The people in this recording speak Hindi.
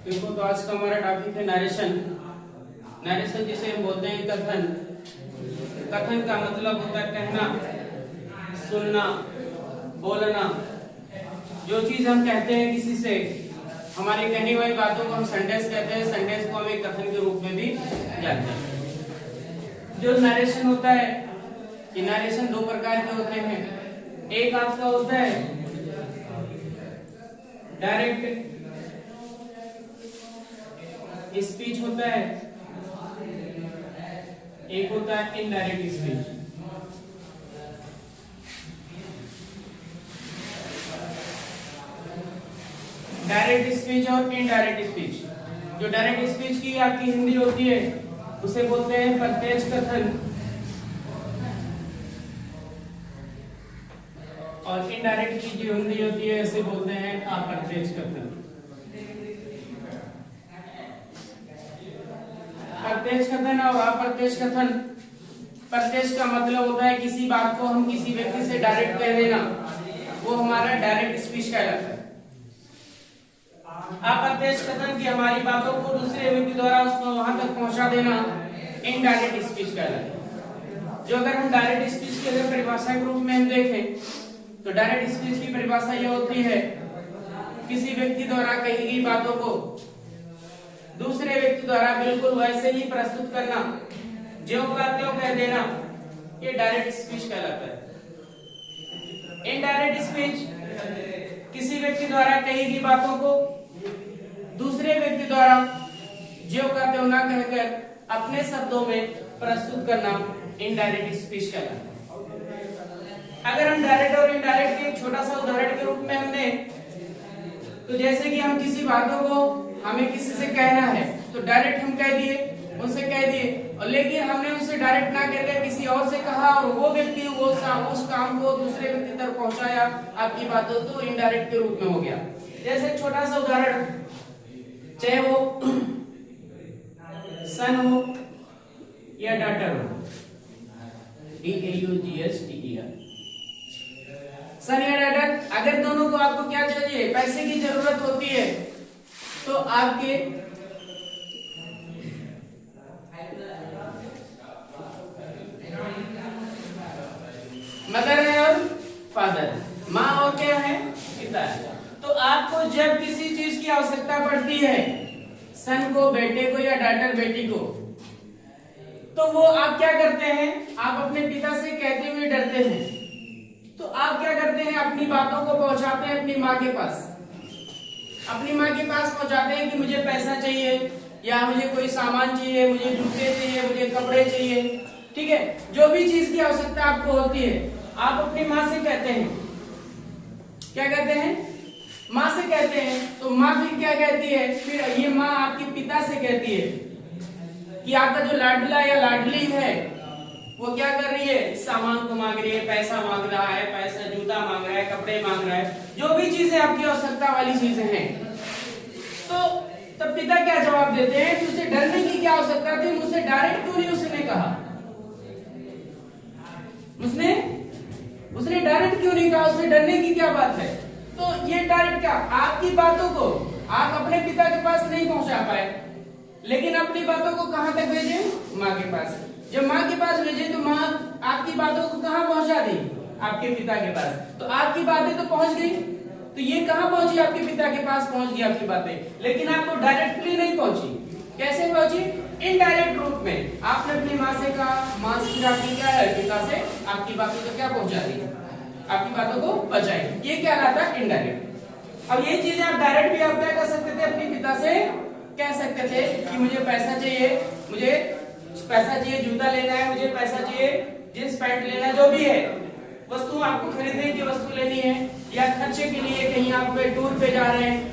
देखो तो आज का हमारा टॉपिक है नरेशन। नरेशन जिसे हम बोलते हैं कथन। कथन का मतलब होता है कहना, सुनना, बोलना। जो चीज हम कहते हैं किसी से, हमारी कहने वाली बातों को हम सेंटेंस कहते हैं। सेंटेंस को हम एक कथन के रूप में भी जानते हैं। जो नरेशन होता है, ये नरेशन दो प्रकार के होते हैं। एक आपका होता है डायरेक्ट स्पीच होता है, एक होता है इनडायरेक्ट स्पीच। डायरेक्ट स्पीच और इनडायरेक्ट स्पीच। जो डायरेक्ट स्पीच की आपकी हिंदी होती है उसे बोलते हैं प्रत्यक्ष कथन, और इनडायरेक्ट की जो हिंदी होती है उसे बोलते हैं अप्रत्यक्ष कथन। प्रत्यक्ष कथन और अप्रत्यक्ष कथन। प्रत्यक्ष का मतलब होता है किसी बात को हम किसी व्यक्ति से डायरेक्ट कह देना, वो हमारा डायरेक्ट स्पीच कहलाता है। अप्रत्यक्ष कथन की हमारी बातों को दूसरे व्यक्ति द्वारा उसको वहां तक पहुंचा देना इनडायरेक्ट स्पीच कहलाता है। जो अगर हम डायरेक्ट स्पीच के लिए परिभाषा के रूप में हम देखें तो डायरेक्ट स्पीच की परिभाषा यह होती है किसी व्यक्ति द्वारा कही गई बातों को दूसरे व्यक्ति द्वारा बिल्कुल वैसे ही प्रस्तुत करना, जो बातें कह देना, ये डायरेक्ट स्पीच कहलाता है। इनडायरेक्ट स्पीच किसी व्यक्ति द्वारा कही गई बातों को दूसरे व्यक्ति द्वारा जो कहते हो ना कहकर अपने शब्दों में प्रस्तुत करना इनडायरेक्ट स्पीच कहलाता है। अगर हम डायरेक्ट और इनडायरेक्ट के एक छोटा सा उदाहरण के रूप में हमने, तो जैसे कि हम किसी बातों को हमें किसी से कहना है तो डायरेक्ट हम कह दिए, उनसे कह दिए, और लेकिन हमने उनसे डायरेक्ट ना कहकर किसी और से कहा और वो व्यक्ति उस काम को दूसरे व्यक्ति तक पहुंचाया, आपकी बातों तो इनडायरेक्ट के रूप में हो गया। जैसे छोटा सा उदाहरण, चाहे वो सन हो या डॉटर हो, DAUGHTER, सन या डॉटर, अगर दोनों को आपको क्या चाहिए, पैसे की जरूरत होती है, तो आपके मदर है और फादर, माँ और क्या है, पिता है। तो आपको जब किसी चीज की आवश्यकता पड़ती है, सन को बेटे को या डॉटर बेटी को, तो वो आप क्या करते हैं, आप अपने पिता से कहते हुए डरते हैं, तो आप क्या करते हैं, अपनी बातों को पहुंचाते हैं अपनी माँ के पास। अपनी माँ के पास पहुंचाते हैं कि मुझे पैसा चाहिए, या मुझे कोई सामान चाहिए, मुझे जूते चाहिए, मुझे कपड़े चाहिए, ठीक है, जो भी चीज की आवश्यकता आपको होती है, आप अपनी माँ से कहते हैं। क्या कहते हैं, माँ से कहते हैं। तो माँ फिर क्या कहती है, फिर ये माँ आपके पिता से कहती है कि आपका जो लाडला या लाडली है वो क्या कर रही है, सामान को मांग रही है, पैसा मांग रहा है, पैसा जूता मांग रहा है, कपड़े मांग रहा है, जो भी चीजें आपकी आवश्यकता वाली चीजें हैं। तो तब पिता क्या जवाब देते हैं कि उसे डरने की क्या आवश्यकता थी, मुझसे डायरेक्ट क्यों नहीं उसने कहा, उसने डायरेक्ट क्यों नहीं कहा, उसे डरने की क्या बात है। तो ये डायरेक्ट क्या, आपकी बातों को आप अपने पिता के पास नहीं पहुंचा पाए, लेकिन अपनी बातों को कहां तक भेजे, माँ के पास। जब माँ के पास भेजे तो माँ आपकी बातों को कहां पहुंचा दी, आपके पिता के पास। तो आपकी बातें तो पहुंच गई, तो ये कहां पहुंची, आपके पिता के पास पहुंच गई आपकी बातें, लेकिन आपको डायरेक्टली नहीं पहुंची। कैसे पहुंची, इनडायरेक्ट रूप में। आपने अपनी माँ से कहा, माँ से आपकी क्या है, पिता से आपकी बातों को क्या पहुंचा दी, आपकी बातों को पहुंचाई, ये क्या रहता है, इनडायरेक्ट। अब ये चीजें आप डायरेक्ट भी आप क्या कर सकते थे, अपने पिता से कह सकते थे कि मुझे पैसा चाहिए, मुझे पैसा चाहिए, जूता लेना है, मुझे पैसा चाहिए, जींस पैंट लेना है, जो भी है वस्तु आपको खरीदने की वस्तु लेनी है, या खर्चे के लिए कहीं आप टूर पे जा रहे हैं।